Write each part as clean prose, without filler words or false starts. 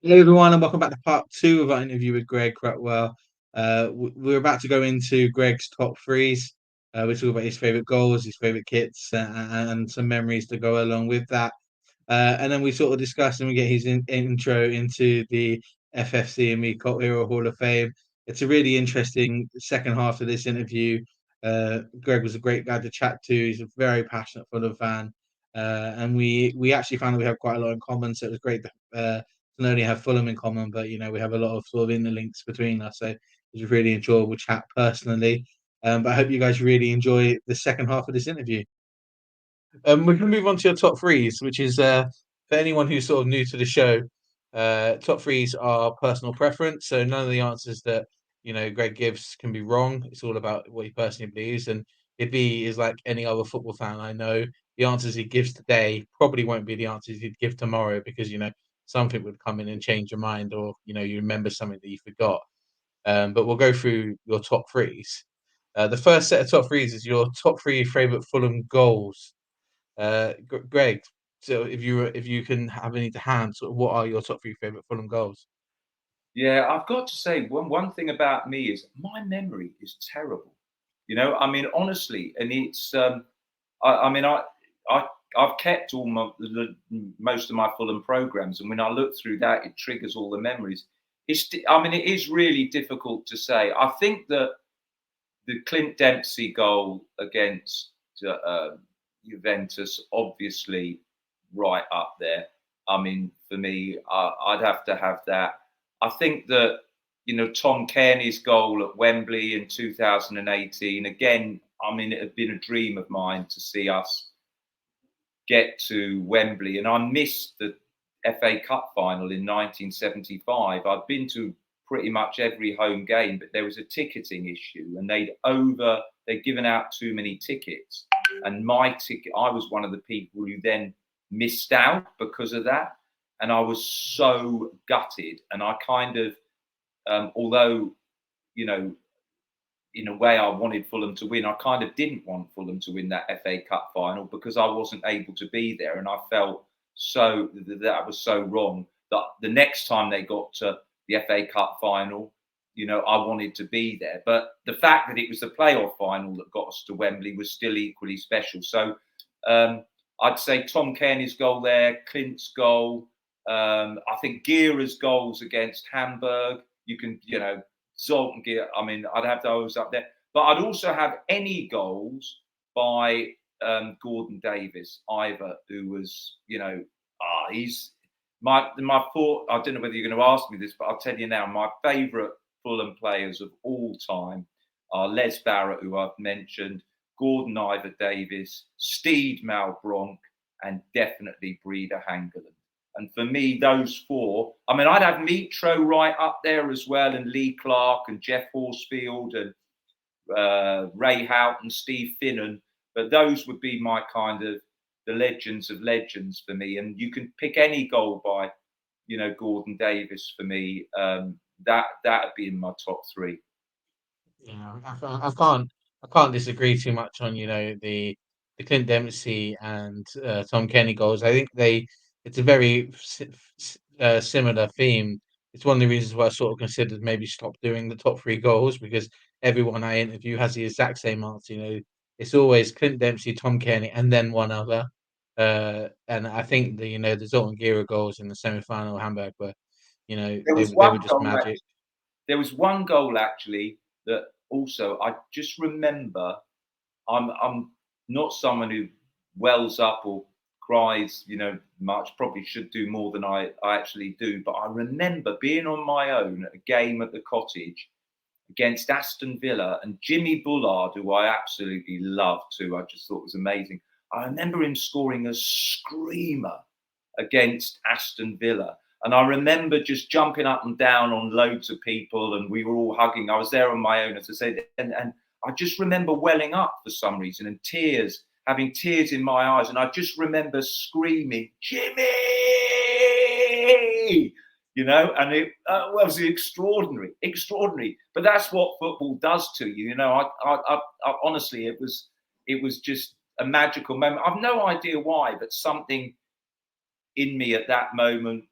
Hello, everyone, and welcome back to part two of our interview with Greg Cruttwell. We're about to go into Greg's top threes. We talk about his favourite goals, his favourite kits, and some memories to go along with that. And then we sort of discuss and we get his intro into the FFC&ME Cult Hero Hall of Fame. It's a really interesting second half of this interview. Greg was a great guy to chat to. He's a very passionate Fulham fan. And we actually found that we have quite a lot in common, so it was great to not only have Fulham in common, but we have a lot of sort of interlinks between us. So it was a really enjoyable chat personally. But I hope you guys really enjoy the second half of this interview. We can move on to your top threes, which is for anyone who's sort of new to the show. Top threes are personal preference, so none of the answers that Greg gives can be wrong. It's all about what he personally believes, and if he is like any other football fan I know, the answers he gives today probably won't be the answers he'd give tomorrow because something would come in and change your mind, or you remember something that you forgot. But we'll go through your top threes. The first set of top threes is your top three favorite Fulham goals. Greg, so if you can have any to hand, sort of what are your top three favorite Fulham goals? Yeah, I've got to say one thing about me is my memory is terrible. I mean, honestly, and it's I mean, I've kept most of my Fulham programs, and when I look through that, it triggers all the memories. I mean, it is really difficult to say. I think that the Clint Dempsey goal against Juventus, obviously, right up there. I mean, for me, I'd have to have that. I think that Tom Cairney's goal at Wembley in 2018. Again, I mean, it had been a dream of mine to see us get to Wembley, and I missed the FA Cup final in 1975. I'd been to pretty much every home game, but there was a ticketing issue, and they'd given out too many tickets, and my ticket, I was one of the people who then missed out because of that, and I was so gutted. And I kind of, although in a way I wanted Fulham to win, I kind of didn't want Fulham to win that FA Cup final because I wasn't able to be there, and I felt so that was so wrong. That the next time they got to the FA Cup final, I wanted to be there. But the fact that it was the playoff final that got us to Wembley was still equally special. So I'd say Tom Cairney's goal there, Clint's goal. I think Gera's goals against Hamburg. You can, Zoltan Gera. I mean, I'd have those up there. But I'd also have any goals by Gordon Davis, either, who was, he's my thought. I don't know whether you're going to ask me this, but I'll tell you now. My favourite Fulham players of all time are Les Barrett, who I've mentioned, Gordon Ivor Davis, Steed Malbronk, and definitely Breeder Hangeland. And for me, those four, I mean, I'd have Mitro right up there as well, and Lee Clark and Jeff Horsfield and Ray Houghton and Steve Finnan. But those would be my kind of the legends of legends for me. And you can pick any goal by, Gordon Davis for me. That'd be in my top three. Yeah, I can't disagree too much on the Clint Dempsey and Tom Kenny goals. I think it's a very similar theme. It's one of the reasons why I sort of considered maybe stop doing the top three goals, because everyone I interview has the exact same answer. It's always Clint Dempsey, Tom Kenny, and then one other. And I think the Zoltan Gera goals in the semi-final of Hamburg were, they were just magic. There was one goal actually that also I just remember. I'm not someone who wells up or cries, much. Probably should do more than I actually do. But I remember being on my own at a game at the Cottage against Aston Villa, and Jimmy Bullard, who I absolutely loved too. I just thought was amazing. I remember him scoring a screamer against Aston Villa. And I remember just jumping up and down on loads of people, and we were all hugging. I was there on my own, as I said, and I just remember welling up for some reason, and having tears in my eyes. And I just remember screaming, Jimmy! And it was extraordinary. But that's what football does to you. I honestly, it was just a magical moment. I've no idea why, but something in me at that moment,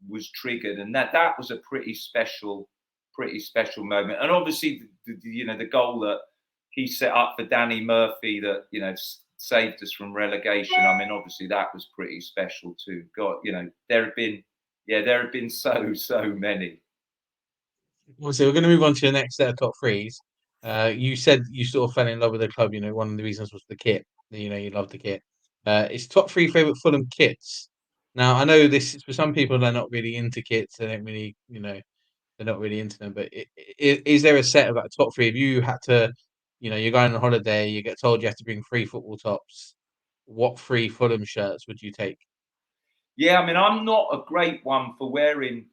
was triggered, and that was a pretty special moment. And obviously, the goal that he set up for Danny Murphy that saved us from relegation. I mean, obviously that was pretty special too. God, there have been so many. So we're going to move on to the next set of top threes. You said you sort of fell in love with the club. One of the reasons was the kit. You love the kit. It's top three favorite Fulham kits. Now I know this for some people they're not really into kits. They don't really, they're not really into them. But is there a set of top three? If you had to, you're going on holiday, you get told you have to bring 3 football tops. What 3 Fulham shirts would you take? Yeah, I mean, I'm not a great one for wearing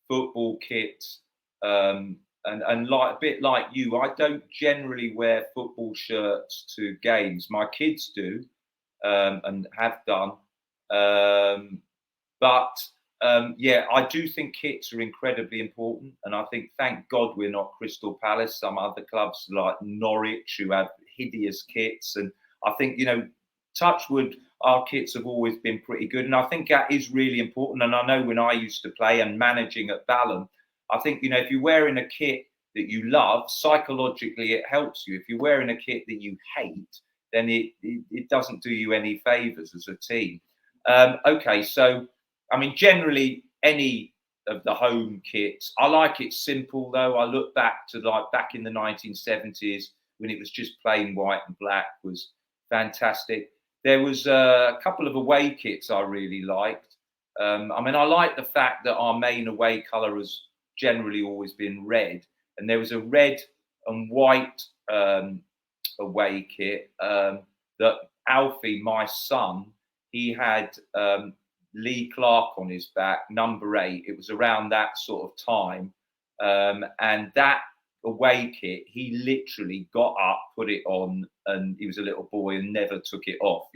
football kits. And like a bit like you, I don't generally wear football shirts to games. My kids do, and have done. Yeah, I do think kits are incredibly important, and I think thank God we're not Crystal Palace. Some other clubs like Norwich who have hideous kits, and I think touchwood, our kits have always been pretty good, and I think that is really important. And I know when I used to play and managing at Balham, I think if you're wearing a kit that you love, psychologically it helps you. If you're wearing a kit that you hate, then it doesn't do you any favors as a team. Okay, so I mean, generally any of the home kits, I like it simple though. I look back to back in the 1970s when it was just plain white and black was fantastic. There was a couple of away kits I really liked. I mean, I like the fact that our main away colour has generally always been red, and there was a red and white away kit that Alfie, my son, he had Lee Clark on his back, number 8. It was around that sort of time, and that away kit, he literally got up, put it on, and he was a little boy and never took it off,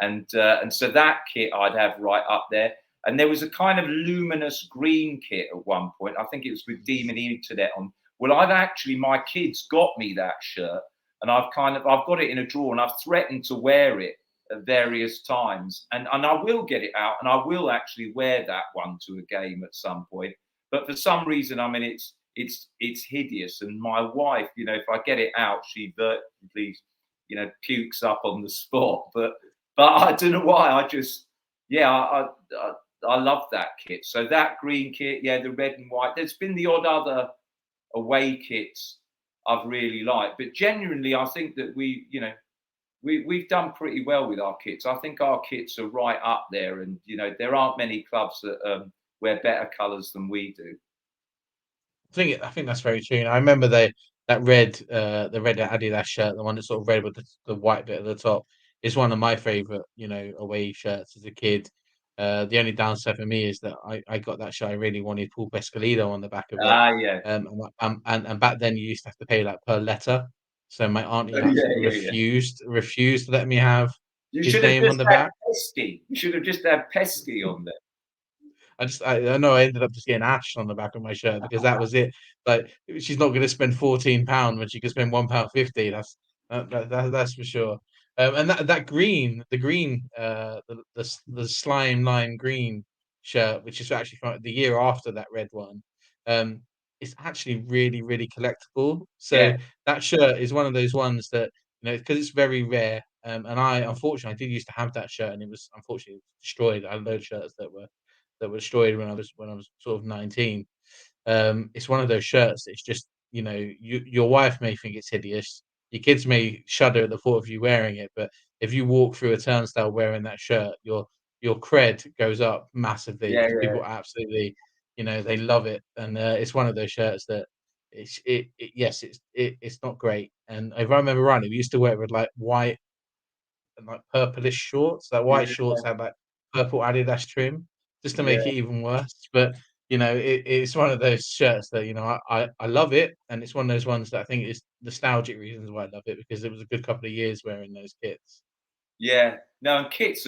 and so that kit I'd have right up there. And there was a kind of luminous green kit at one point. I think it was with Demon Internet on. Well, my kids got me that shirt, and I've got it in a drawer, and I've threatened to wear it at various times, and I will get it out, and I will actually wear that one to a game at some point. But for some reason, I mean, it's hideous, and my wife, if I get it out, she virtually, pukes up on the spot. But I don't know why. I love that kit. So that green kit, the red and white. There's been the odd other away kits I've really liked, but genuinely, I think that we've done pretty well with our kits. I think our kits are right up there, and there aren't many clubs that wear better colours than we do. I think that's very true. And I remember the red Adidas shirt, the one that's sort of red with the white bit at the top, is one of my favourite, away shirts as a kid. The only downside for me is that I got that shirt. I really wanted Paul Pescalino on the back of it. Yeah. And back then you used to have to pay per letter. So my auntie refused to let me have his name on the back. Pesky. You should have just had Pesky on there. I know I ended up just getting Ash on the back of my shirt because that was it. Like, she's not going to spend £14 when she can spend £1.50. That's for sure. And that green, the slime lime green shirt, which is actually from the year after that red one, it's actually really, really collectible. So that shirt is one of those ones that, because it's very rare. And unfortunately, I did used to have that shirt, and it was unfortunately destroyed. I had loads of shirts that were destroyed when I was sort of 19. It's one of those shirts. It's just, your wife may think it's hideous. Your kids may shudder at the thought of you wearing it, but if you walk through a turnstile wearing that shirt, your cred goes up massively. People absolutely, they love it, and it's one of those shirts that it's not great. And if I remember rightly, we used to wear it with like white and like purplish shorts. That white shorts had like purple Adidas trim, just to make it even worse. But it's one of those shirts that I love it, and it's one of those ones that I think is nostalgic reasons why I love it, because it was a good couple of years wearing those kits. Yeah, no, and kits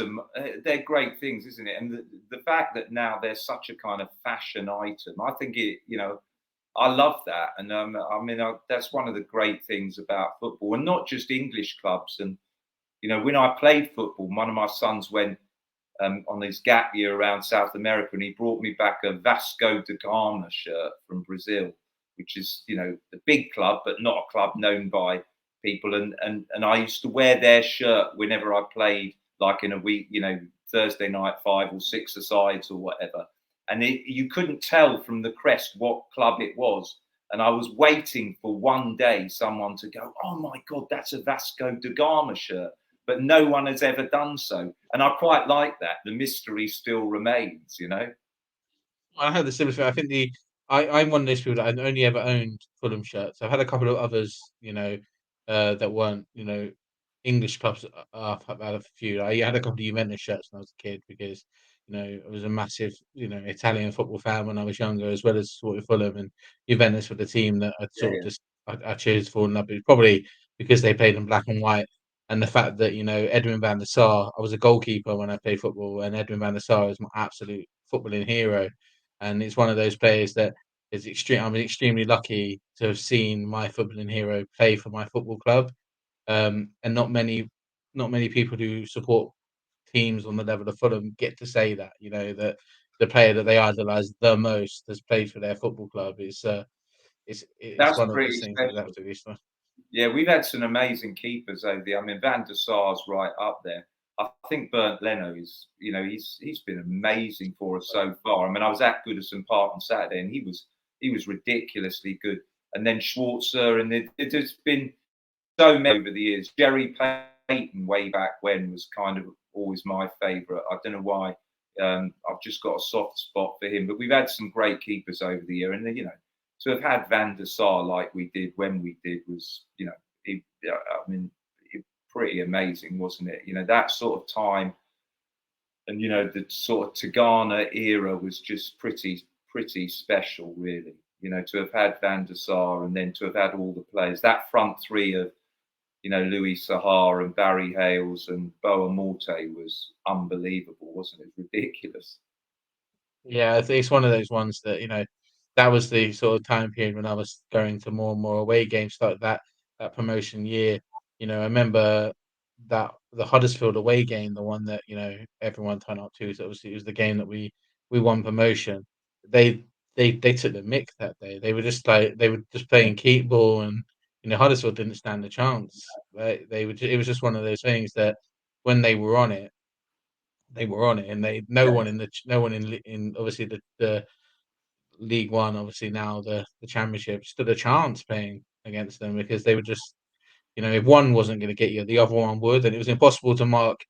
they're great things, isn't it? And the fact that now they're such a kind of fashion item, I think I love that, and I mean that's one of the great things about football, and not just English clubs. And when I played football, one of my sons went on his gap year around South America, and he brought me back a Vasco da Gama shirt from Brazil, which is, you know, the big club, but not a club known by people. And I used to wear their shirt whenever I played, like in a week, you know, Thursday night 5 or 6-a-sides or whatever. And you couldn't tell from the crest what club it was. And I was waiting for one day someone to go, oh my God, that's a Vasco da Gama shirt. But no one has ever done so. And I quite like that. The mystery still remains, you know? I had the similar thing. I think I'm one of those people that I only ever owned Fulham shirts. I've had a couple of others, you know, that weren't, you know, English clubs. I've had a few. I had a couple of Juventus shirts when I was a kid because, you know, I was a massive, you know, Italian football fan when I was younger, as well as sort of Fulham, and Juventus were the team that I Yeah, sort of yeah. just I cheered for, and probably because they played in black and white. And the fact that, you know, Edwin van der Sar, I was a goalkeeper when I played football, and Edwin van der Sar is my absolute footballing hero. And it's one of those players that is extreme. I'm extremely lucky to have seen my footballing hero play for my football club. And not many people who support teams on the level of Fulham get to say that. You know, that the player that they idolise the most has played for their football club. It's That's one of those pretty things that is special. absolutely special. Yeah, we've had some amazing keepers over there. I mean, Van der Sar's right up there. I think Bernd Leno is, you know, he's been amazing for us so far. I mean, I was at Goodison Park on Saturday, and he was ridiculously good. And then Schwarzer, and there's been so many over the years. Jerry Payton, way back when, was kind of always my favourite. I don't know why. I've just got a soft spot for him. But we've had some great keepers over the year, and you know, to have had Van der Sar like we did when we did was, you know, I mean, pretty amazing, wasn't it? You know, that sort of time, and you know, the sort of Tigana era was just pretty special, really. You know, to have had Van der Sar, and then to have had all the players, that front three of, you know, Louis Sahar and Barry Hales and Boa Morte was unbelievable, wasn't it? Ridiculous. Yeah, it's one of those ones that, you know, that was the sort of time period when I was going to more and more away games, like that promotion year. You know, I remember that the Huddersfield away game, the one that, you know, everyone turned up to. So obviously it was the game that we won promotion. They they took the mick that day. They were just playing keep ball, and you know, Huddersfield didn't stand a chance. It was just one of those things that when they were on it, and they no one in obviously the League One, obviously now the Championship, stood a chance playing against them because they were just, you know, if one wasn't going to get you, the other one would, and it was impossible to mark.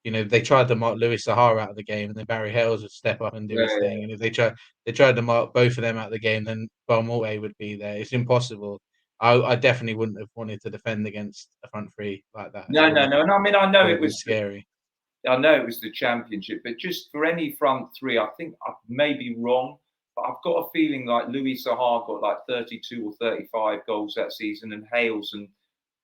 You know, they tried to mark Louis Sahara out of the game, and then Barry Hales would step up and do Yeah, his thing. And if they tried to mark both of them out of the game, then Belmonte would be there. It's impossible. I definitely wouldn't have wanted to defend against a front three like that. no, no, no. And I mean, I know Would it have been was scary. I know it was the championship, but just for any front three, I think I may be wrong, but I've got a feeling like Louis Sahar got like 32 or 35 goals that season, and Hales and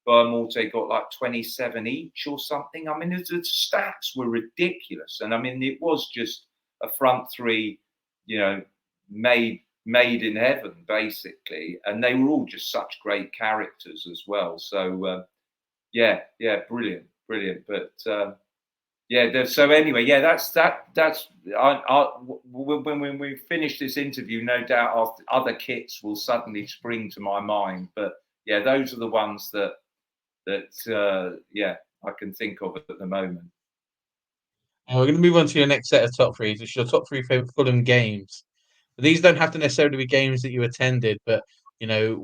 Morte got like 27 each or something. I mean, the stats were ridiculous, and I mean, it was just a front three, you know, made in heaven basically, and they were all just such great characters as well. So yeah, brilliant, but. Yeah. So anyway, yeah, That's when we finish this interview, no doubt other kits will suddenly spring to my mind. But yeah, those are the ones that yeah, I can think of at the moment. And we're going to move on to your next set of top threes, which is your top three favorite Fulham games. But these don't have to necessarily be games that you attended, but you know,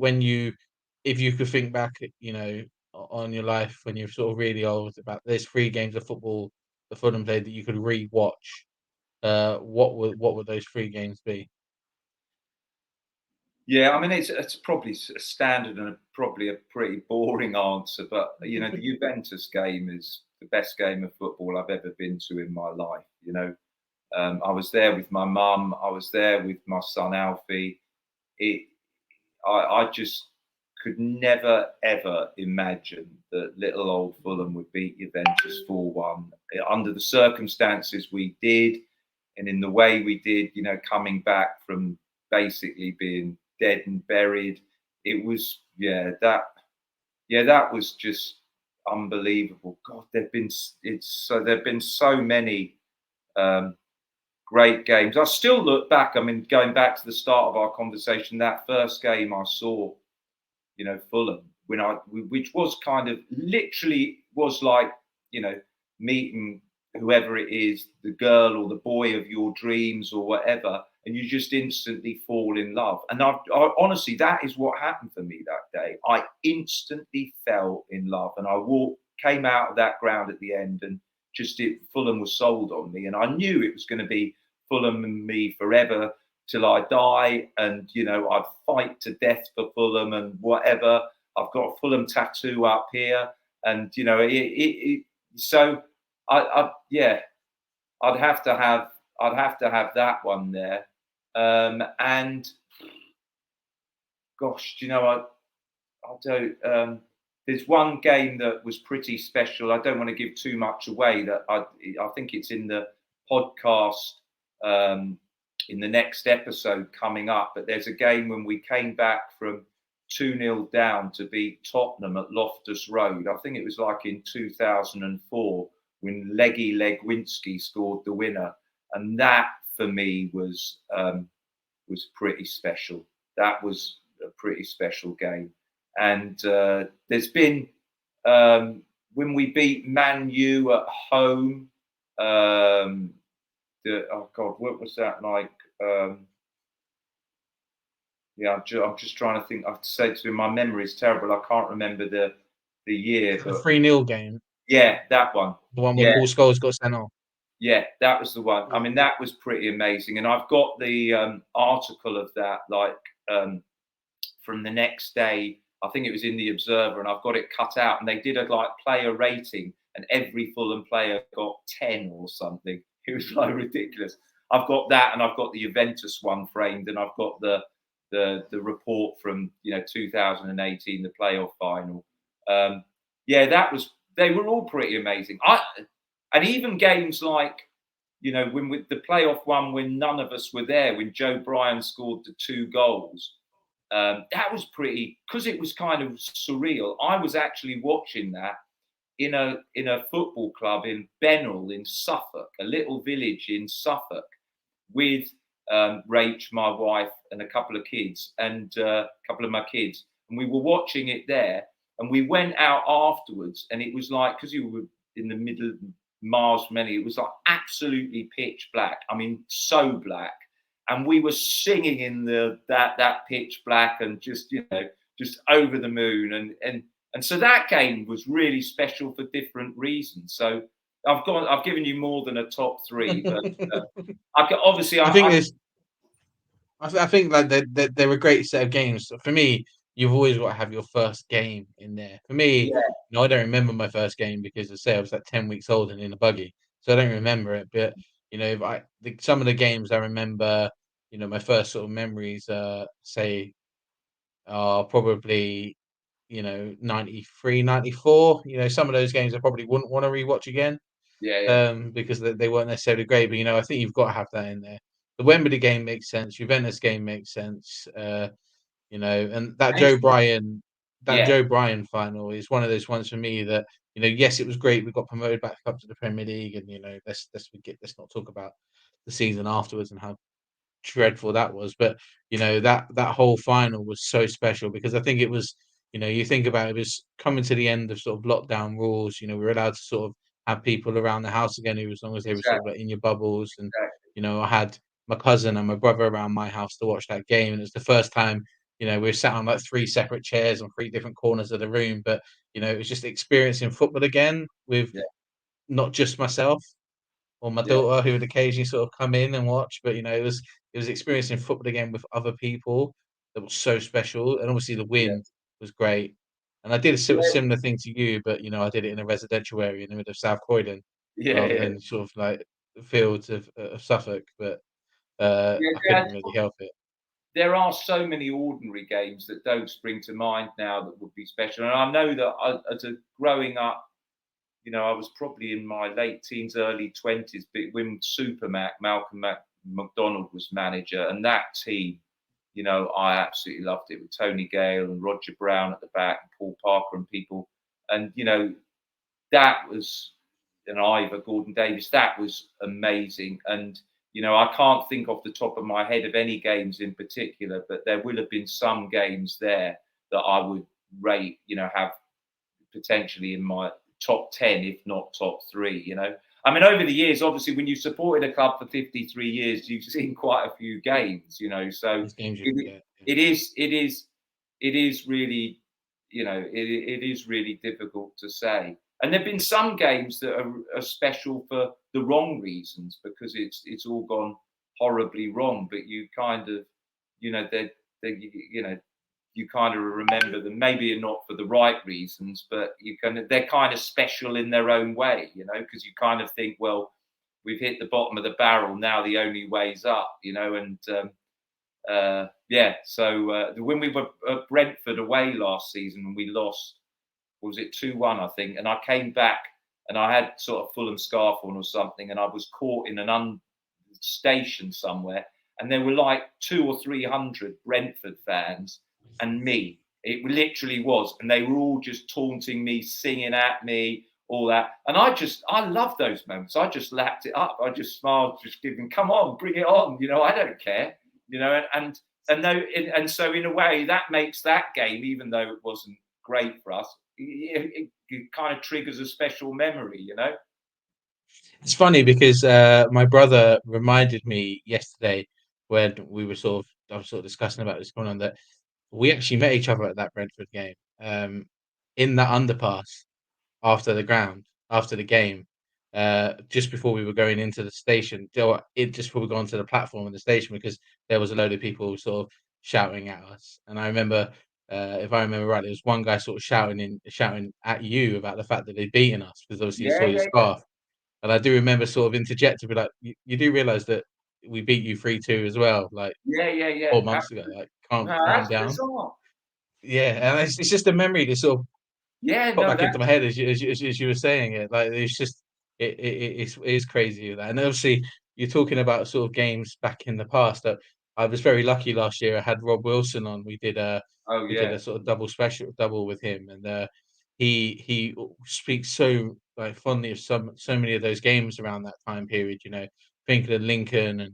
if you could think back, you know, on your life when you're sort of really old, about there's three games of football that Fulham played that you could re-watch. What would those three games be? Yeah, I mean it's probably a standard and probably a pretty boring answer, but you know the Juventus game is the best game of football I've ever been to in my life. You know, I was there with my mum. I was there with my son Alfie. It, I just could never ever imagine that little old Fulham would beat Juventus 4-1 under the circumstances we did, and in the way we did. You know, coming back from basically being dead and buried. It was that was just unbelievable. God, there've been so many Great games. I still look back. I mean, going back to the start of our conversation, that first game I saw, Fulham, which was kind of literally was like, meeting whoever it is, the girl or the boy of your dreams or whatever, and you just instantly fall in love. And I honestly, that is what happened for me that day. I instantly fell in love, and I came out of that ground at the end, and Fulham was sold on me, and I knew it was going to be Fulham and me forever till I die, and I'd fight to death for Fulham and whatever. I've got a Fulham tattoo up here, and so I'd have to have that one there, and gosh, I don't. There's one game that was pretty special. I don't want to give too much away. That I think it's in the podcast in the next episode coming up. But there's a game when we came back from 2-0 down to beat Tottenham at Loftus Road. I think it was like in 2004 when Leggy Legwinski scored the winner, and that for me was pretty special. That was a pretty special game. And there's been when we beat Man U at home. Oh God, what was that like? I'm just trying to think. I have to say to you, my memory is terrible. I can't remember the year. The 3-0 game. Yeah, that one. The one where Paul Scholes got sent off. Yeah, that was the one. I mean, that was pretty amazing. And I've got the article of that, like from the next day. I think it was in the Observer, and I've got it cut out. And they did a player rating, and every Fulham player got 10 or something. It was like ridiculous. I've got that, and I've got the Juventus one framed, and I've got the report from 2018, the playoff final. They were all pretty amazing. And even games like when with the playoff one, when none of us were there, when Joe Bryan scored the 2 goals. That was pretty, because it was kind of surreal. I was actually watching that in a football club in Bennell in Suffolk, a little village in Suffolk, with Rach, my wife, and a couple of kids, and a couple of my kids. And we were watching it there, and we went out afterwards, and it was like, because you were in the middle of Mars Many, it was like absolutely pitch black. I mean, so black. And we were singing in that pitch black, and just over the moon, and so that game was really special for different reasons. So I've given you more than a top 3, but I think like they're a great set of games. For me, you've always got to have your first game in there. For me, I don't remember my first game because I was like 10 weeks old and in a buggy, so I don't remember it. But some of the games I remember, my first sort of memories, say, are probably 93, 94. Some of those games I probably wouldn't want to rewatch again. Because they weren't necessarily great. But I think you've got to have that in there. The Wembley game makes sense. Juventus game makes sense. And that Joe Bryan final is one of those ones for me that yes, it was great. We got promoted back up to the Premier League, and let's not talk about the season afterwards and how dreadful that was. But that whole final was so special because I think it was. You think about it was coming to the end of sort of lockdown rules. We were allowed to sort of have people around the house again, as long as they were sort of like in your bubbles. And I had my cousin and my brother around my house to watch that game, and it was the first time we were sat on like 3 separate chairs on 3 different corners of the room. But it was just experiencing football again with not just myself or my daughter, who would occasionally sort of come in and watch. But it was experiencing football again with other people that was so special. And obviously the win was great. And I did a sort of similar thing to you, but I did it in a residential area in the middle of South Croydon, rather than sort of like the fields of Suffolk. But I couldn't really help it. There are so many ordinary games that don't spring to mind now that would be special. And I know that growing up, I was probably in my late teens, early 20s, when Malcolm McDonald was manager, and that team, I absolutely loved it, with Tony Gale and Roger Brown at the back, and Paul Parker and people. And, that was Ivor, Gordon Davis. That was amazing. And I can't think off the top of my head of any games in particular, but there will have been some games there that I would rate, have potentially in my top 10, if not top 3. I mean, over the years, obviously, when you supported a club for 53 years, you've seen quite a few games, so These games you it, forget. it is really, it is really difficult to say. And there've been some games that are special for the wrong reasons, because it's all gone horribly wrong. But you kind of, you kind of remember them, maybe not for the right reasons, but they're kind of special in their own way, because you kind of think, well, we've hit the bottom of the barrel, now the only way's up, and so when we were at Brentford away last season and we lost, was it 2-1, I think, and I came back and I had sort of Fulham scarf on or something, and I was caught in an station somewhere, and there were like 200 or 300 Brentford fans and me. It literally was, and they were all just taunting me, singing at me, all that. And I love those moments. I just lapped it up. I just smiled, just giving, come on, bring it on. I don't care. And so in a way that makes that game, even though it wasn't great for us, it kind of triggers a special memory. It's funny because my brother reminded me yesterday when I was sort of discussing about this going on, that we actually met each other at that Brentford game, in that underpass after the game, just before we were going into the station, just before we got onto the platform in the station, because there was a load of people sort of shouting at us. And I remember, if I remember right, there was one guy sort of shouting at you about the fact that they'd beaten us, because obviously he saw Yeah, your yeah, yeah. scarf. And I do remember sort of interjecting, be like, you do realise that we beat you 3-2 as well, like Yeah, yeah, yeah. 4 months ago. Like, No, calm that's down. bizarre. Yeah, and it's just a memory that sort of Yeah, pop no, back that. into my head as you were saying it. Like, it's just it is crazy with that. And obviously, you're talking about sort of games back in the past. That I was very lucky last year. I had Rob Wilson on. We did Oh a yeah, sort of double with him, and he speaks so like fondly of so many of those games around that time period. Thinking of Lincoln, and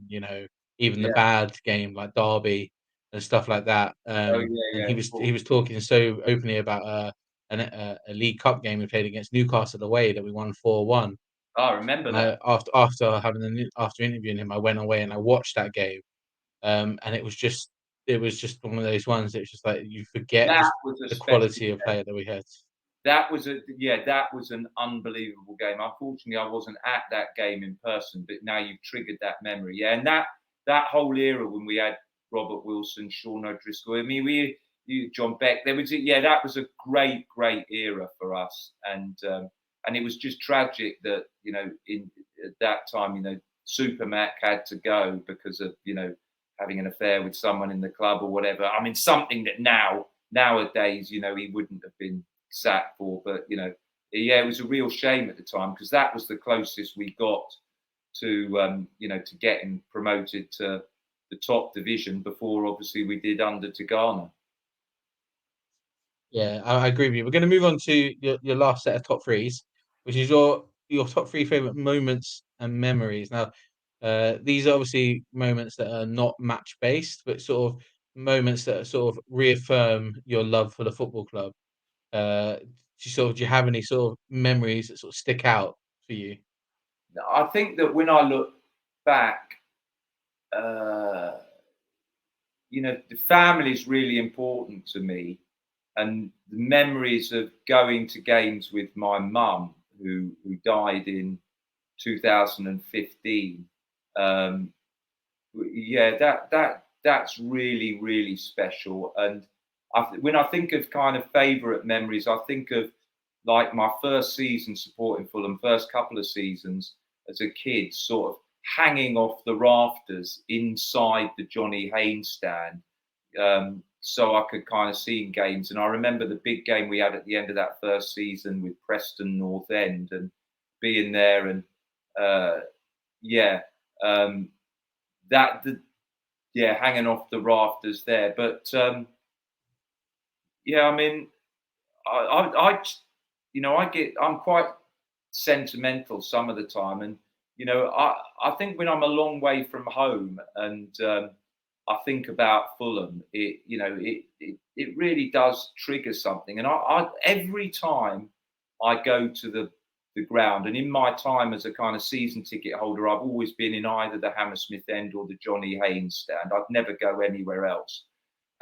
even the yeah. bad game like Derby and stuff like that. Oh yeah, And yeah. he was talking so openly about a League Cup game we played against Newcastle away that we won 4-1. I remember And that. after interviewing him, I went away and I watched that game. And it was just one of those ones that it's just like you forget That just was a the special quality of game. player that we had. That was an unbelievable game. Unfortunately, I wasn't at that game in person, but now you've triggered that memory. Yeah, and that whole era when we had Robert Wilson, Sean O'Driscoll. I mean, John Beck. That was a great era for us, and it was just tragic that in at that time Super Mac had to go because of having an affair with someone in the club or whatever. I mean, something that nowadays he wouldn't have been sacked for, but it was a real shame at the time, because that was the closest we got to to getting promoted to the top division before obviously we did under Tigana. Yeah, I agree with you. We're going to move on to your last set of top threes, which is your top three favorite moments and memories. Now, these are obviously moments that are not match based, but sort of moments that sort of reaffirm your love for the football club. Do you have any sort of memories that sort of stick out for you? I think that when I look back, uh, the family is really important to me, and the memories of going to games with my mum, who died in 2015. That's really special. And when I think of kind of favourite memories, I think of like my first season supporting Fulham, first couple of seasons as a kid, sort of hanging off the rafters inside the Johnny Haynes stand, so I could kind of see in games. And I remember the big game we had at the end of that first season with Preston North End, and being there, and hanging off the rafters there. But I mean, I'm quite sentimental some of the time. And I think when I'm a long way from home and I think about Fulham, it really does trigger something. And I every time I go to the ground, and in my time as a kind of season ticket holder, I've always been in either the Hammersmith end or the Johnny Haynes stand. I'd never go anywhere else.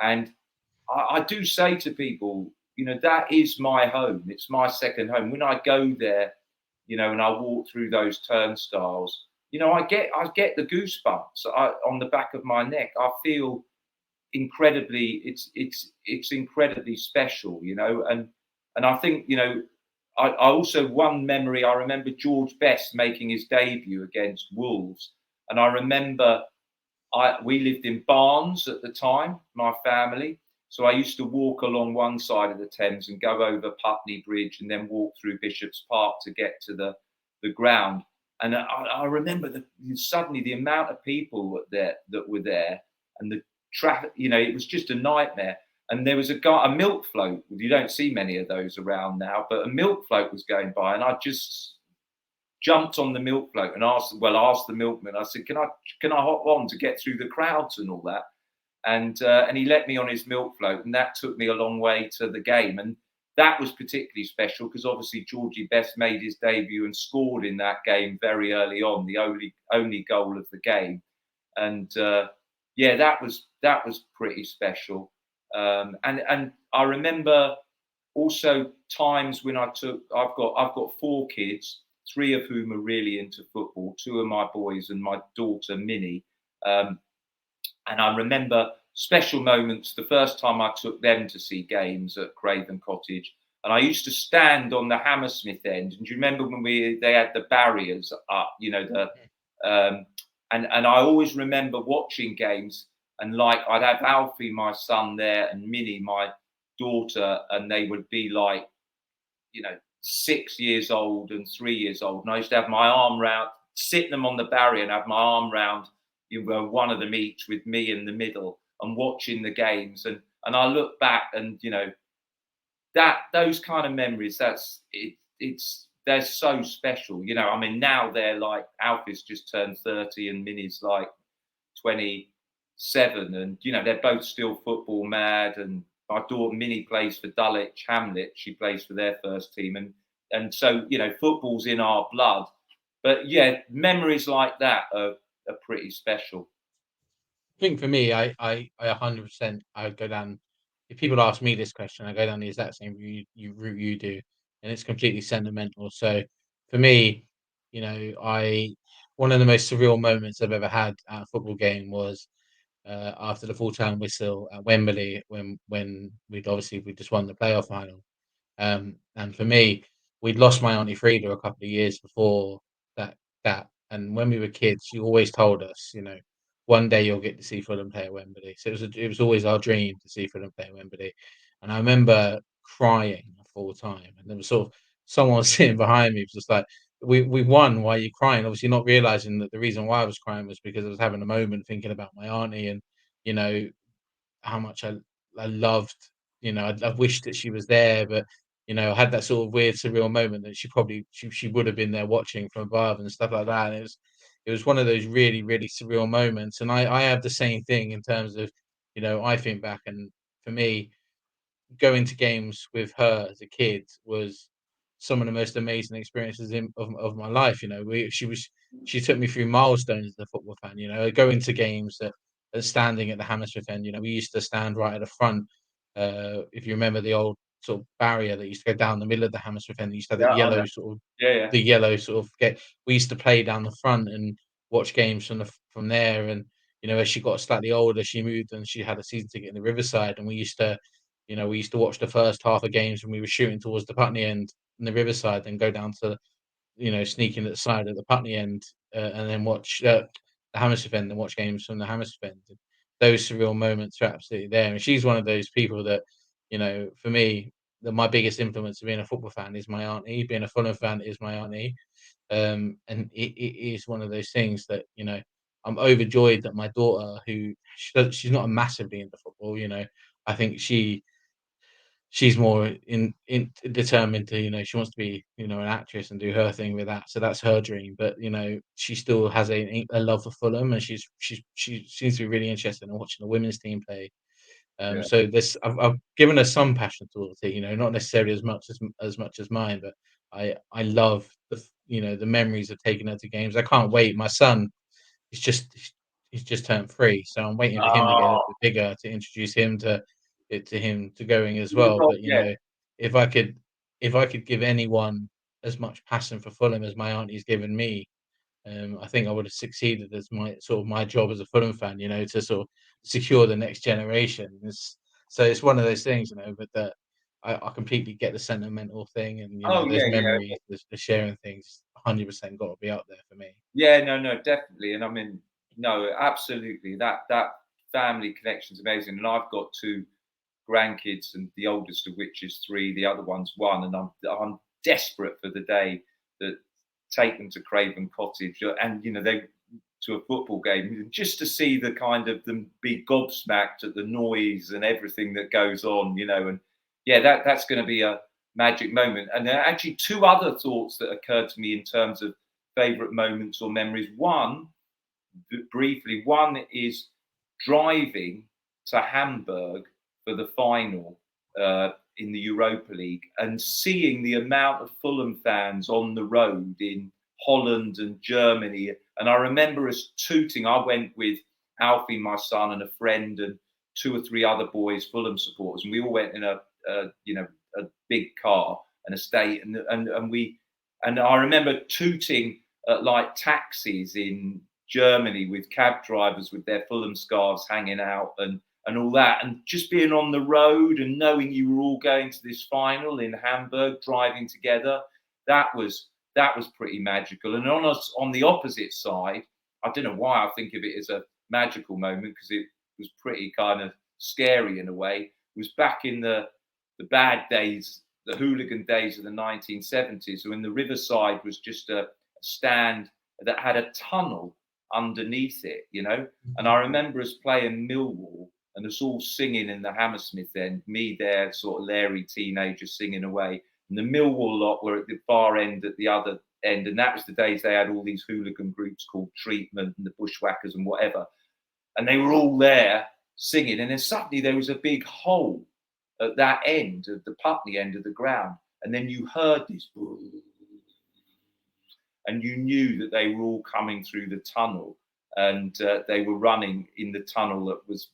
And I do say to people, that is my home. It's my second home. When I go there, and I walk through those turnstiles, I get the goosebumps on the back of my neck. I feel incredibly, it's incredibly special, and I think, I also, one memory, I remember George Best making his debut against Wolves, and I remember we lived in Barnes at the time, my family. So I used to walk along one side of the Thames and go over Putney Bridge and then walk through Bishop's Park to get to the ground. And I remember suddenly the amount of people that were there, and the traffic. It was just a nightmare. And there was a milk float. You don't see many of those around now, but a milk float was going by, and I just jumped on the milk float and asked the milkman. I said, "Can I hop on to get through the crowds and all that?" And he let me on his milk float, and that took me a long way to the game. And that was particularly special because obviously Georgie Best made his debut and scored in that game very early on, the only goal of the game. And that was pretty special. And I remember also times when I've got 4 kids, 3 of whom are really into football. 2 of my boys and my daughter Minnie. And I remember special moments the first time I took them to see games at Craven Cottage. And I used to stand on the Hammersmith end. And do you remember when they had the barriers up, and I always remember watching games, and like I'd have Alfie, my son, there, and Minnie, my daughter, and they would be like, 6 years old and 3 years old. And I used to have my arm round, sit them on the barrier and have my arm round one of them each with me in the middle and watching the games. And I look back and, that those kind of memories, they're so special. Now they're like, Alfie's just turned 30 and Minnie's like 27, and, they're both still football mad. And my daughter Minnie plays for Dulwich Hamlet. She plays for their first team. And so, football's in our blood. But yeah, memories like that are pretty special. I think for me, I 100%, I go down. If people ask me this question, I go down the exact same route you do, and it's completely sentimental. So for me, I one of the most surreal moments I've ever had at a football game was after the full-time whistle at Wembley when we just won the playoff final. And for me, we'd lost my auntie Frida a couple of years before that. And when we were kids, she always told us, one day you'll get to see Fulham play at Wembley. So it was always our dream to see Fulham play at Wembley. And I remember crying the full time, and there was sort of someone sitting behind me was just like, "We won. Why are you crying?" Obviously, not realizing that the reason why I was crying was because I was having a moment thinking about my auntie and you know how much I loved, I wished that she was there, but I had that sort of weird surreal moment that she would have been there watching from above and stuff like that. And it was one of those really, really surreal moments. And I have the same thing in terms of, I think back, and for me, going to games with her as a kid was some of the most amazing experiences of my life. She took me through milestones as a football fan. Going to games standing at the Hammersmith end. We used to stand right at the front. If you remember the old sort of barrier that used to go down the middle of the Hammersmith end, used to have that Yeah, I yellow know. sort of Yeah, the yellow sort of get. We used to play down the front and watch games from there. And as she got slightly older, she moved and she had a season ticket in the Riverside, and we used to watch the first half of games when we were shooting towards the Putney end in the Riverside, then go down to, sneak in at the side at the Putney end, and then watch the Hammersmith end and watch games from the Hammersmith end. And those surreal moments are absolutely there. And she's one of those people that, for me, my biggest influence of being a football fan is my auntie. Being a Fulham fan is my auntie. And it is one of those things that, I'm overjoyed that my daughter, she's not massively into football, I think she's more determined to, she wants to be, an actress and do her thing with that. So that's her dream. But she still has a love for Fulham, and she seems to be really interested in watching the women's team play. Yeah. So this I've given her some passion towards it, not necessarily as much as mine, but I love the memories of taking her to games. I can't wait. My son, he's just he's just turned 3, so I'm waiting for him to get a Oh, bit bigger to introduce him to going as you're well. not But yet. if I could if I could give anyone as much passion for Fulham as my auntie's given me, I think I would have succeeded as my job as a Fulham fan, to sort of secure the next generation. It's one of those things, but that I completely get the sentimental thing, and Oh those yeah, yeah. memories, the sharing things, 100% got to be up there for me. Yeah, no, no, definitely. And I mean, no, absolutely. That family connection is amazing. And I've got 2 grandkids, and the oldest of which is 3, the other one's 1, and I'm desperate for the day that take them to Craven Cottage, and they to a football game, just to see the kind of them be gobsmacked at the noise and everything that goes on, and yeah, that's going to be a magic moment. And there are actually 2 other thoughts that occurred to me in terms of favorite moments or memories. One, briefly, one is driving to Hamburg for the final in the Europa League and seeing the amount of Fulham fans on the road in Holland and Germany. And I remember us tooting. I went with Alfie, my son, and a friend, and 2 or 3 other boys, Fulham supporters, and we all went in a big car, an estate, and I remember tooting at like taxis in Germany with cab drivers with their Fulham scarves hanging out and all that, and just being on the road and knowing you were all going to this final in Hamburg, driving together. That was pretty magical. And on the opposite side, I don't know why I think of it as a magical moment, because it was pretty kind of scary in a way. It was back in the bad days, the hooligan days of the 1970s, when the Riverside was just a stand that had a tunnel underneath it, And I remember us playing Millwall and us all singing in the Hammersmith end, me there, sort of Larry teenager singing away. And the Millwall lot were at the far end, at the other end. And that was the days they had all these hooligan groups called Treatment and the Bushwhackers and whatever. And they were all there singing. And then suddenly there was a big hole at that end of the Putney end of the ground. And then you heard this, and you knew that they were all coming through the tunnel, and they were running in the tunnel that was,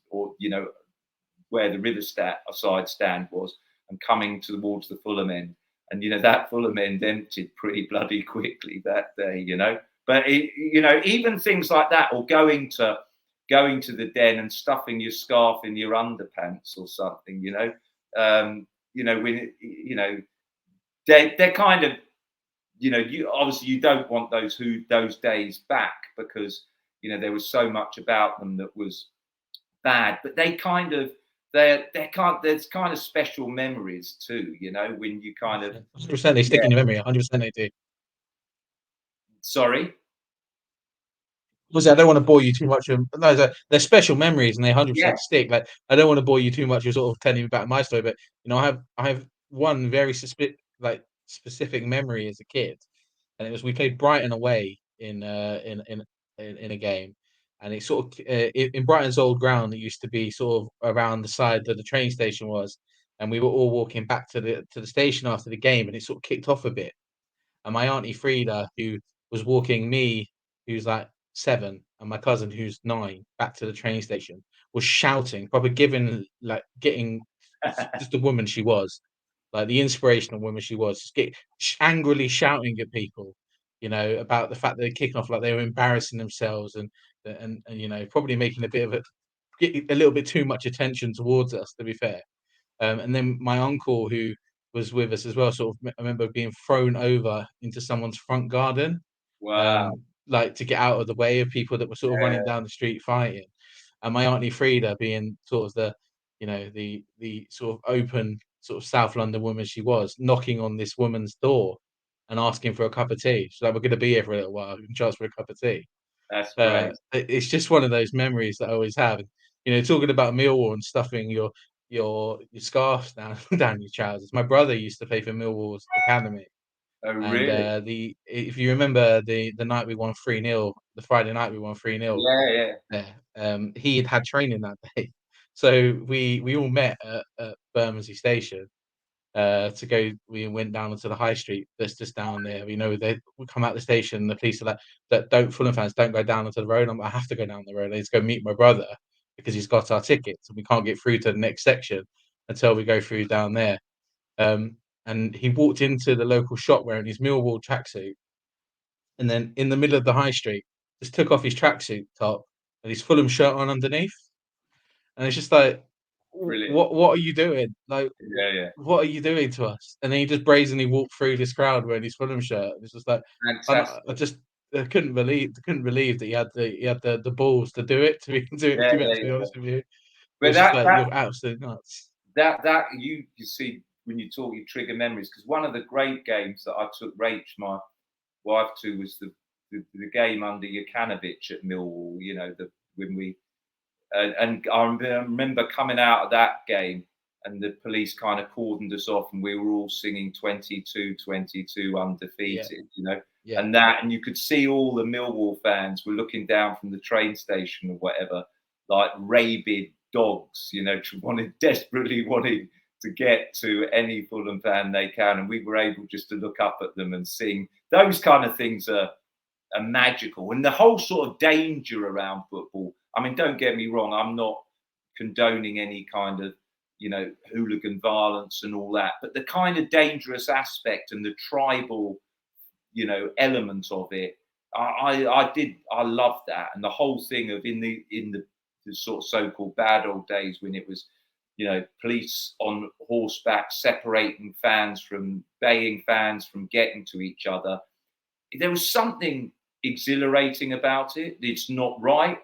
where the Riverside stand was, and coming towards the Fulham end. And that Fulham end emptied pretty bloody quickly that day, But even things like that, or going to the Den and stuffing your scarf in your underpants or something, when they're kind of, you obviously you don't want those days back, because there was so much about them that was bad, but there's kind of special memories too, when you kind of 100%, they stick yeah. in your memory. 100% they do. Sorry. Obviously, I don't want to bore you too much. No, they're special memories, and they Yeah. 100% stick. Like, I don't want to bore you too much. You're sort of telling me about my story, but I have one very specific memory as a kid, and it was we played Brighton away in a game, and it sort of in Brighton's old ground. It used to be sort of around the side that the train station was, and we were all walking back to the station after the game, and it sort of kicked off a bit. And my auntie Frida, who was walking me, who's like 7, and my cousin, who's 9, back to the train station, was shouting, probably getting just the woman she was, like the inspirational woman she was, just angrily shouting at people, about the fact that they're kicking off, like they were embarrassing themselves, and probably making a little bit too much attention towards us, to be fair. And then my uncle, who was with us as well, sort of, I remember being thrown over into someone's front garden, Wow. like to get out of the way of people that were sort of running Yeah, down the street fighting. And my auntie Frida, being sort of the sort of open sort of South London woman she was, knocking on this woman's door and asking for a cup of tea. She's like, "We're going to be here for a little while. You can charge for a cup of tea." that's great. It's just one of those memories that I always have. Talking about Millwall and stuffing your scarf down down your trousers. My brother used to play for Millwall's academy, Oh, and really? the if you remember the night we won 3-0, the Friday night we won 3-0. Yeah, yeah. Yeah, he had training that day, so we all met at Bermondsey Station to go. We went down onto the high street that's just down there. We know they we come out the station. The police are like, "That don't Fulham fans don't go down onto the road." I have to go down the road. I need to go meet my brother because he's got our tickets, and we can't get through to the next section until we go through down there. Um, and he walked into the local shop wearing his Millwall tracksuit, and then in the middle of the high street, just took off his tracksuit top and his Fulham shirt on underneath. And it's just like, Brilliant. what are you doing? Like, Yeah, yeah. what are you doing to us? And then he just brazenly walked through this crowd wearing his Fulham shirt. It's just like, I Fantastic. just I couldn't believe that he had the balls to do it. Yeah, To be yeah, actually yeah. honest with you, it But was just that like that you're absolutely nuts. that you see when you talk, you trigger memories because one of the great games that I took Rach, my wife, to was the game under Jokanovic at Millwall. You know, the when we and I remember coming out of that game and the police kind of cordoned us off and we were all singing 22-22 Yeah, undefeated, you know, yeah, and you could see all the Millwall fans were looking down from the train station or whatever, like rabid dogs, you know, desperately wanting to get to any Fulham fan they can. And we were able just to look up at them and sing. Those kind of things are magical. And the whole sort of danger around football. I mean, don't get me wrong, I'm not condoning any kind of, you know, hooligan violence and all that, but the kind of dangerous aspect and the tribal, you know, element of it, I love that. And the whole thing of the sort of so-called bad old days when it was, you know, police on horseback separating fans from baying fans from getting to each other. There was something exhilarating about it. It's not right,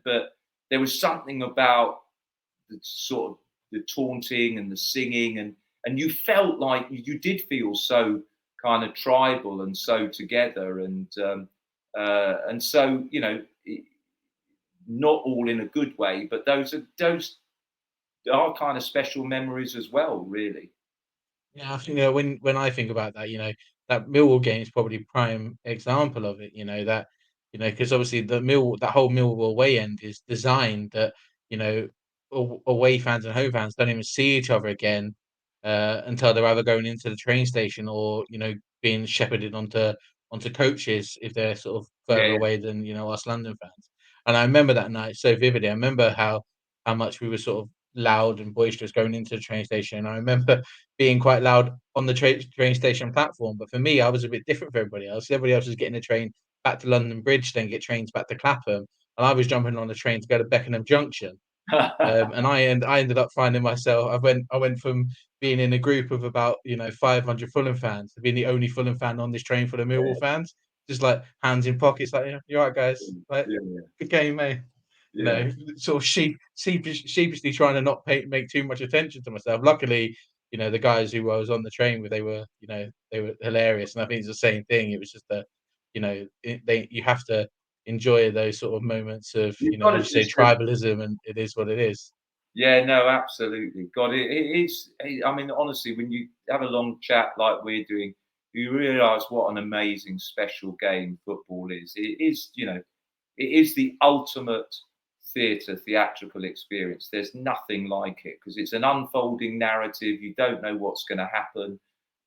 but there was something about the sort of the taunting and the singing, and you felt like you did feel so kind of tribal and so together, and so you know, not all in a good way, but those are kind of special memories as well, really. yeah. I think, when I think about that, that Millwall game is probably prime example of it. Because obviously that whole Millwall away end is designed that you know away fans and home fans don't even see each other again until they're either going into the train station or being shepherded onto coaches if they're sort of Yeah, further yeah. away than us London fans. And I remember that night so vividly. I remember how much we were sort of loud and boisterous going into the train station. I remember being quite loud on the train station platform. But for me, I was a bit different from everybody else. Everybody else was getting a train back to London Bridge, then get trains back to Clapham, and I was jumping on a train to go to Beckenham Junction. And I ended up finding myself. I went from being in a group of about 500 Fulham fans to being the only Fulham fan on this train for the Millwall fans, just like hands in pockets, like, yeah, you're right, guys, like, Yeah, good game, mate. yeah, Sort of sheepishly trying to not make too much attention to myself. Luckily, the guys who I was on the train with, they were hilarious, and I think it's the same thing. It was just that, you have to enjoy those sort of moments of, you've got as to you say, just tribalism, and it is what it is. yeah, no, absolutely. God, it is. I mean, honestly, when you have a long chat like we're doing, you realise what an amazing, special game football is. It is, it is the ultimate theatrical experience. There's nothing like it because it's an unfolding narrative. You don't know what's going to happen,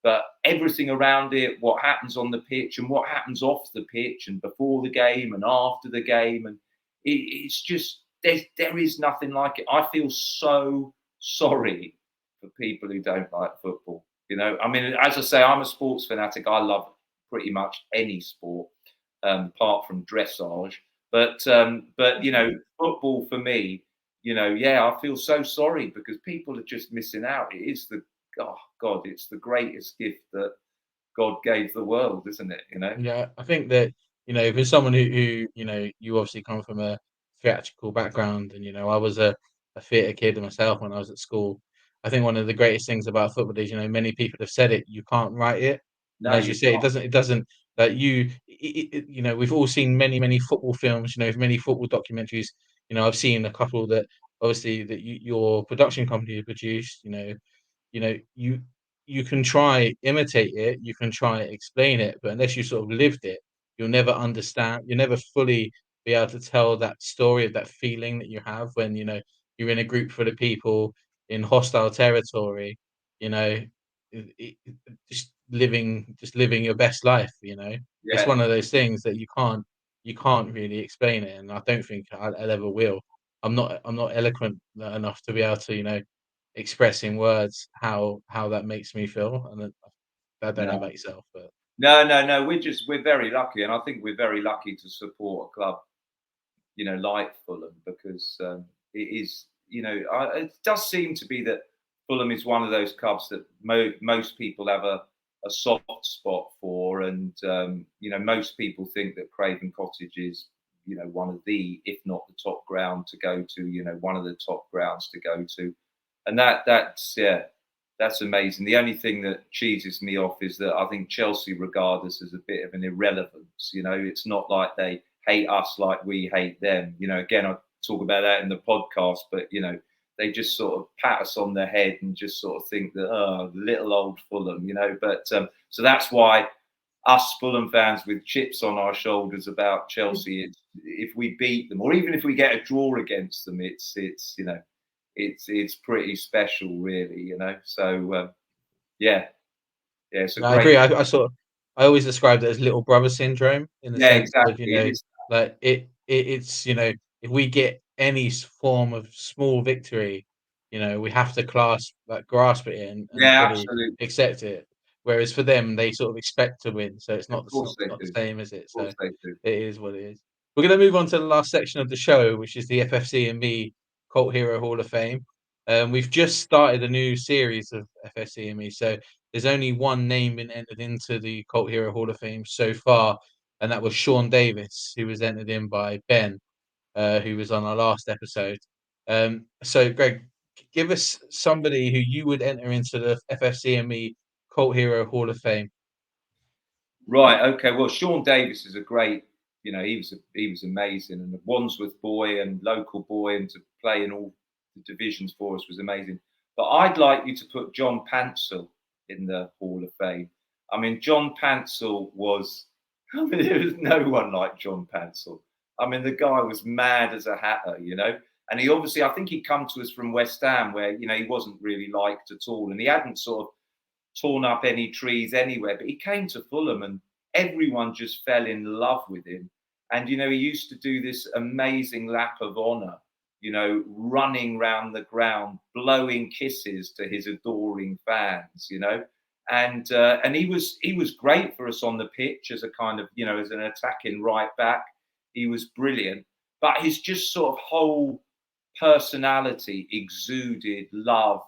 but everything around it, what happens on the pitch and what happens off the pitch and before the game and after the game, and it's just there is nothing like it. I feel so sorry for people who don't like football. I mean, as I say, I'm a sports fanatic. I love pretty much any sport, apart from dressage. But football for me, yeah, I feel so sorry because people are just missing out. It is oh God, it's the greatest gift that God gave the world, isn't it? Yeah, I think that, for someone who you obviously come from a theatrical background, and I was a theatre kid myself when I was at school. I think one of the greatest things about football is, many people have said it, you can't write it. And No, as you you say, can't. it doesn't that we've all seen many, many football films, many football documentaries. I've seen a couple that obviously that your production company produced, you know, you can try imitate it, you can try explain it, but unless you sort of lived it, you'll never understand. You'll never fully be able to tell that story of that feeling that you have when you're in a group full of people in hostile territory. You know, just living your best life. It's Yeah. one of those things that you can't really explain it, and I don't think I'll ever will. I'm not eloquent enough to be able to express in words how that makes me feel, and I don't know No. about yourself, but No, no, no. We're very lucky, and I think we're very lucky to support a club, like Fulham, because it is, it does seem to be that Fulham is one of those clubs that most people have a soft spot for, and most people think that Craven Cottage is, one of the, if not the top ground to go to, one of the top grounds to go to, and that's yeah. That's amazing. The only thing that cheeses me off is that I think Chelsea regard us as a bit of an irrelevance. It's not like they hate us like we hate them. Again, I talk about that in the podcast, but they just sort of pat us on the head and just sort of think that, oh, little old Fulham. But so that's why us Fulham fans with chips on our shoulders about Chelsea, if we beat them or even if we get a draw against them, it's pretty special, really. So yeah, it's a no, I great. agree. I always described it as little brother syndrome in the Yeah, sense of exactly. It is. like it's if we get any form of small victory, we have to grasp it and Yeah, fully absolutely. accept it. Whereas for them, they sort of expect to win, so it's Of not it's course not, they not do. the same, is it? Of So course they do. it is what it is. We're going to move on to the last section of the show, which is the FFC&Me Cult Hero Hall of Fame. We've just started a new series of FFC&Me, so there's only one name been entered into the Cult Hero Hall of Fame so far, and that was Sean Davis, who was entered in by Ben, who was on our last episode. So, Greg, give us somebody who you would enter into the FFC&Me Cult Hero Hall of Fame. Right. Okay. Well, Sean Davis is a great. He was amazing, and the Wandsworth boy and local boy, and to play in all the divisions for us was amazing. But I'd like you to put John Pansel in the Hall of Fame. I mean, John Pansel was. I mean, there was no one like John Pansel. I mean, the guy was mad as a hatter, and he obviously, I think he'd come to us from West Ham, where he wasn't really liked at all, and he hadn't sort of torn up any trees anywhere. But he came to Fulham and everyone just fell in love with him. And, he used to do this amazing lap of honour, running round the ground, blowing kisses to his adoring fans, and he was great for us on the pitch as a kind of, as an attacking right back. He was brilliant. But his just sort of whole personality exuded love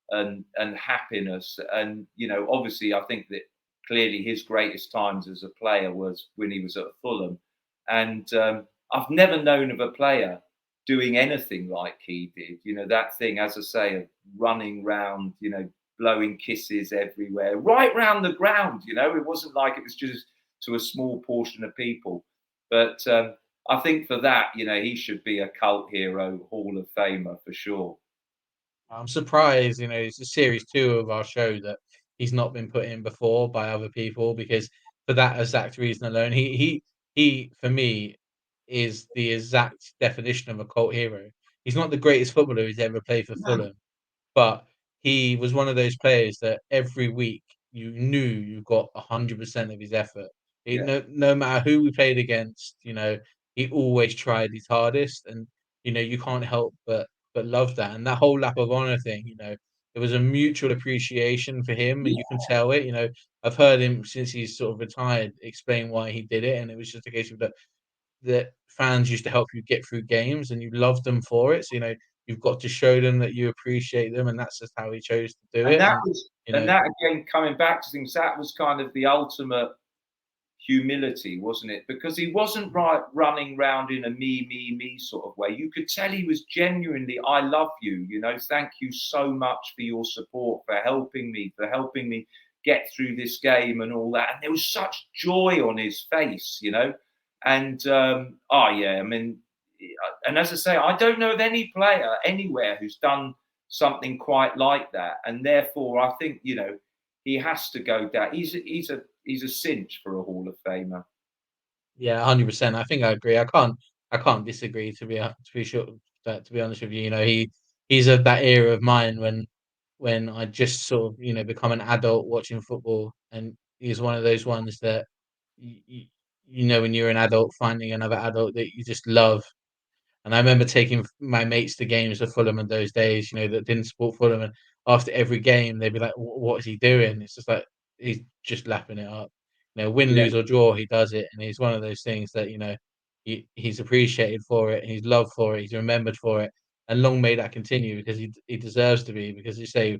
and happiness. And obviously I think that clearly his greatest times as a player was when he was at Fulham. And I've never known of a player doing anything like he did. That thing, as I say, of running round, blowing kisses everywhere, right round the ground. It wasn't like it was just to a small portion of people. But I think for that, he should be a cult hero, Hall of Famer for sure. I'm surprised, it's a series 2 of our show that he's not been put in before by other people, because for that exact reason alone, he for me is the exact definition of a cult hero. He's not the greatest footballer who's ever played for Fulham, but he was one of those players that every week you knew you got 100% of his effort. Yeah. No matter who we played against, he always tried his hardest, and you can't help but love that. And that whole lap of honor thing, there was a mutual appreciation for him, and you can tell it. I've heard him since he's sort of retired explain why he did it, and it was just a case of that fans used to help you get through games, and you loved them for it. So you've got to show them that you appreciate them, and that's just how he chose to do And it. that And was, you and know, that again, coming back to things, that was kind of the ultimate humility, wasn't it? Because he wasn't running around in a me sort of way. You could tell he was genuinely, I love you, thank you so much for your support, for helping me get through this game and all that. And there was such joy on his face, And oh yeah, I mean, and as I say, I don't know of any player anywhere who's done something quite like that, and therefore I think he has to go down. He's a cinch for a Hall of Famer. Yeah, 100%. I think I agree. I can't disagree to be sure. To be honest with you, he's of that era of mine when I just sort of become an adult watching football, and he's one of those ones that you, when you're an adult finding another adult that you just love. And I remember taking my mates to games for Fulham in those days, that didn't support Fulham. And after every game, they'd be like, What is he doing?" It's just like he's just lapping it up. Win, Yeah, lose or draw, he does it, and he's one of those things that he's appreciated for it, he's loved for it, he's remembered for it, and long may that continue because he deserves to be. Because you say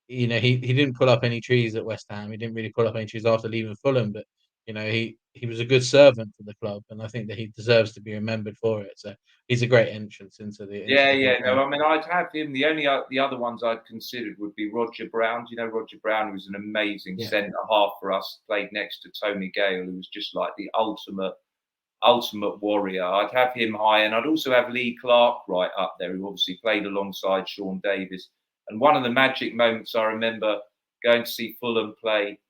he didn't pull up any trees at West Ham. He didn't really pull up any trees after leaving Fulham, but he was a good servant for the club, and I think that he deserves to be remembered for it. So he's a great entrance into yeah, the Hall yeah. of No, Fame. I mean, I'd have him. The other ones I'd considered would be Roger Brown. Do you know Roger Brown, who was an amazing Yeah, centre half for us, played next to Tony Gale, who was just like the ultimate warrior. I'd have him high, and I'd also have Lee Clark right up there, who obviously played alongside Sean Davis. And one of the magic moments I remember going to see Fulham play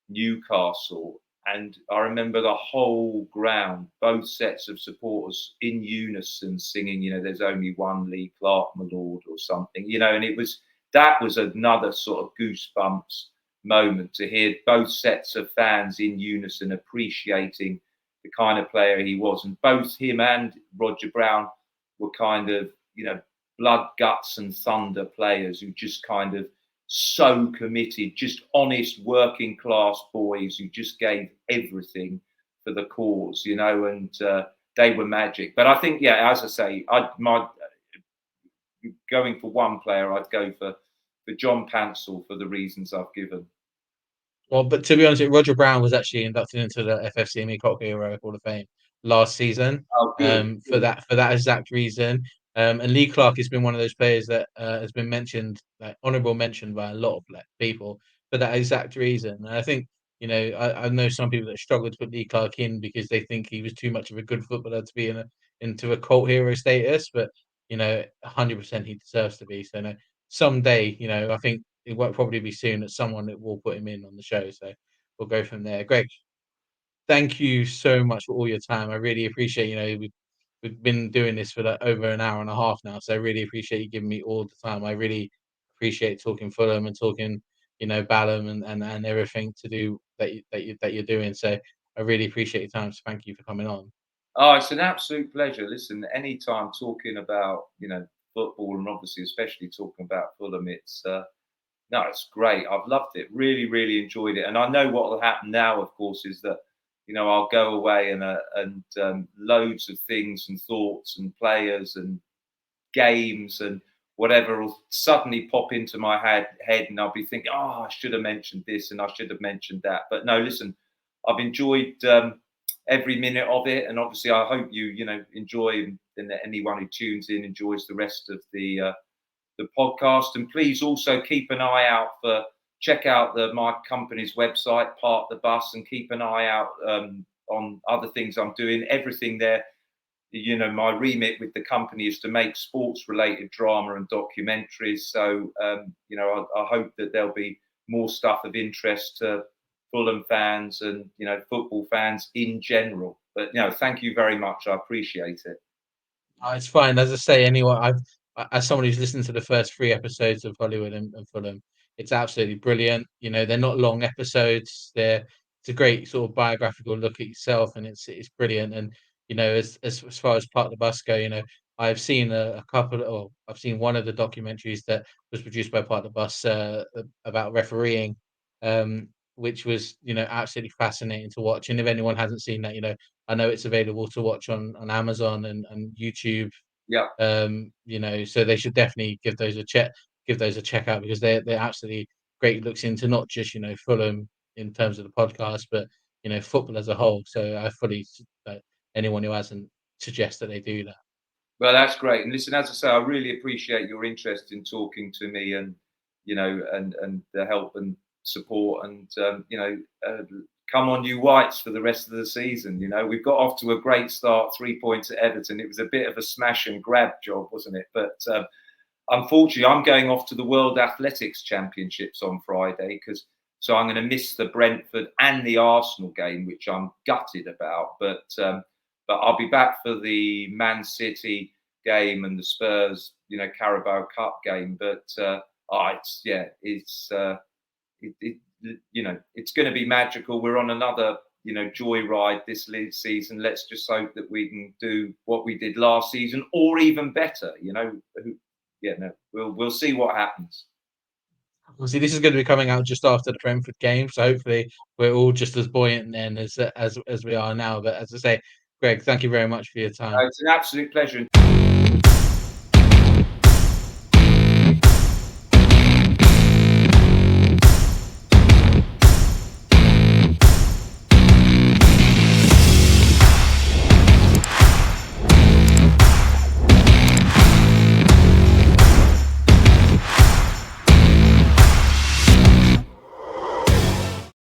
Newcastle, and I remember the whole ground, both sets of supporters in unison singing, "There's only one Lee Clark, my lord," or something, and that was another sort of goosebumps moment to hear both sets of fans in unison appreciating the kind of player he was. And both him and Roger Brown were kind of, blood, guts, and thunder players who just kind of so committed, just honest working class boys who just gave everything for the cause, and they were magic. But I think, yeah, as I say, going for one player, I'd go for John Pansel for the reasons I've given. well, but to be honest, Roger Brown was actually inducted into the FFC&ME Cock Hero Hall of Fame last season. Oh, good. For Good. that exact reason. And Lee Clark has been one of those players that has been mentioned, like honourable mention by a lot of people for that exact reason. And I think I know some people that struggle to put Lee Clark in because they think he was too much of a good footballer to be into a cult hero status. But 100% he deserves to be. So someday, I think it won't probably be soon that someone that will put him in on the show. So we'll go from there. Greg, thank you so much for all your time. I really appreciate, we've been doing this for like over an hour and a half now. So I really appreciate you giving me all the time. I really appreciate talking Fulham and talking, Balham and everything to do that you're doing. So I really appreciate your time. So thank you for coming on. Oh, it's an absolute pleasure. Listen, anytime talking about, football, and obviously especially talking about Fulham, no, it's great. I've loved it. Really, really enjoyed it. And I know what will happen now, of course, is that I'll go away and loads of things and thoughts and players and games and whatever will suddenly pop into my head, and I'll be thinking, oh, I should have mentioned this and I should have mentioned that. But no, listen, I've enjoyed every minute of it, and obviously I hope you enjoy, and that anyone who tunes in enjoys the rest of the podcast. And please also keep an eye out check out my company's website, Park the Bus, and keep an eye out on other things I'm doing. Everything there, my remit with the company is to make sports related drama and documentaries. So, I hope that there'll be more stuff of interest to Fulham fans and, football fans in general. But, thank you very much. I appreciate it. It's fine. As I say, as someone who's listened to the first three episodes of Hollywood and Fulham, it's absolutely brilliant. They're not long episodes. It's a great sort of biographical look at yourself, and it's brilliant. And as far as Park the Bus go, I've seen a couple, or I've seen one of the documentaries that was produced by Park the Bus about refereeing, which was absolutely fascinating to watch. And if anyone hasn't seen that, I know it's available to watch on Amazon and YouTube. Yeah. So they should definitely give those a check out because they're absolutely great looks into not just Fulham in terms of the podcast, but football as a whole. So I fully anyone who hasn't suggest that they do that. Well, that's great. And listen, as I say, I really appreciate your interest in talking to me, and and the help and support, and come on, you Whites, for the rest of the season. You know, we've got off to a great start, 3 points at Everton. It was a bit of a smash and grab job, wasn't it? But unfortunately, I'm going off to the World Athletics Championships on Friday, so I'm going to miss the Brentford and the Arsenal game, which I'm gutted about. But I'll be back for the Man City game and the Spurs, Carabao Cup game. But it's going to be magical. We're on another, joyride this season. Let's just hope that we can do what we did last season, or even better. We'll see what happens. Obviously, this is going to be coming out just after the Brentford game, so hopefully we're all just as buoyant then as we are now. But as I say, Greg, thank you very much for your time. It's an absolute pleasure.